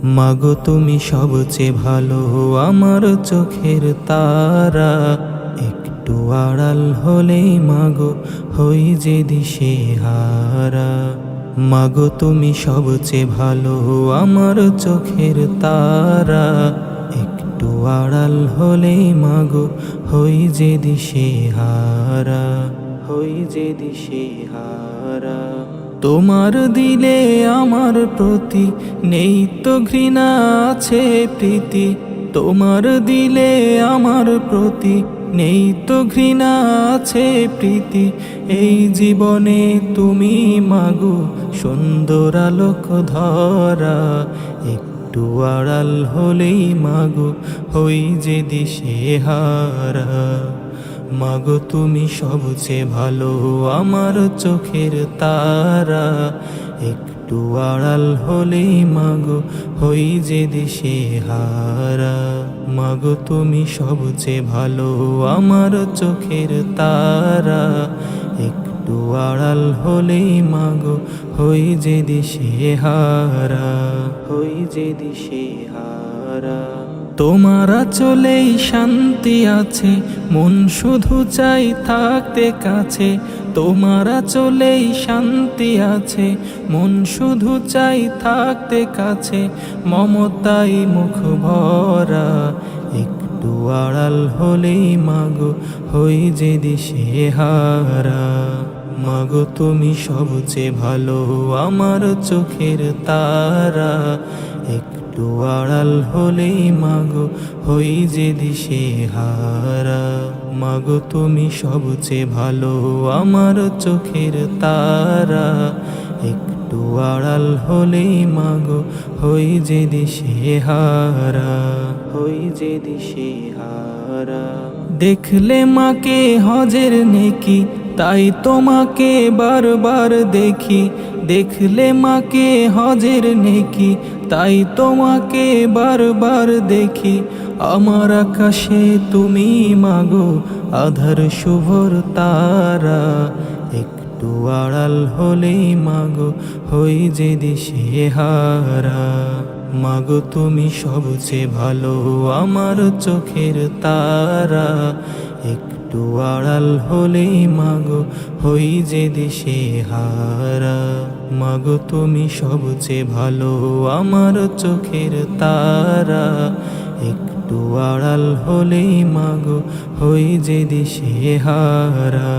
মাগো তুমি সবচেয়ে ভালো, আমার চোখের তারা। একটু আড়াল হলেই মাগো হই যে দিশেহারা। মাগো তুমি সবচেয়ে ভালো, আমার চোখের তারা। একটু আড়াল হলেই মাগো হই যে দিশেহারা, হই যে দিশেহারা। তোমার দিলে আমার প্রতি নেই তো ঘৃণা, আছে প্রীতি। তোমার দিলে আমার প্রতি নেই তো ঘৃণা, আছে প্রীতি। এই জীবনে তুমি মাগো সুন্দর আলোক ধরা। একটু আড়াল হলেই মাগো হই যে দিশেহারা। মাগো তুমি সবচেয়ে ভালো, আমার চোখের তারা। একটু আড়াল হলেই মাগো হই যে দিশেহারা। মাগো তুমি সবচেয়ে ভালো, আমার চোখের তারা। একটু আড়াল হলেই মাগো হই যে দিশেহারা, হই যে দিশেহারা। তোমার আঁচলেই শান্তি আছে, মন শুধু চাই থাকতে কাছে। তোমার আঁচলেই শান্তি আছে, মন শুধু চাই থাকতে কাছে। মমতাই মুখ ভরা, একটু আড়াল হলেই মাগো হই যে দিশেহারা। মাগো তুমি সবচেয়ে ভালো, আমার চোখের তারা। একটু আড়াল হলেই মাগো হই যে দিশেহারা। মাগো তুমি সবচেয়ে ভালো, আমার চোখের তারা। একটু আড়াল হলেই মাগো হই যে দিশেহারা, হই যে দিশেহারা। দেখলে মাকে হজের নেকি, তাই তোমাকে বারবার দেখি। দেখলে মাকে হজের নেকি, তাই তোমাকে বারবার দেখি। আমার আকাশে তুমি মাগো আধার শুভর তারা। একটু আড়াল হলেই মাগো হই যে দিশেহারা। মাগো তুমি সবচেয়ে ভালো, আমার চোখের তারা। একটু আড়াল হলেই মাগো হই যে দিশেহারা। মাগো তুমি সবচেয়ে ভালো, আমার চোখের তারা। একটু আড়াল হলেই মাগো হই যে দিশেহারা।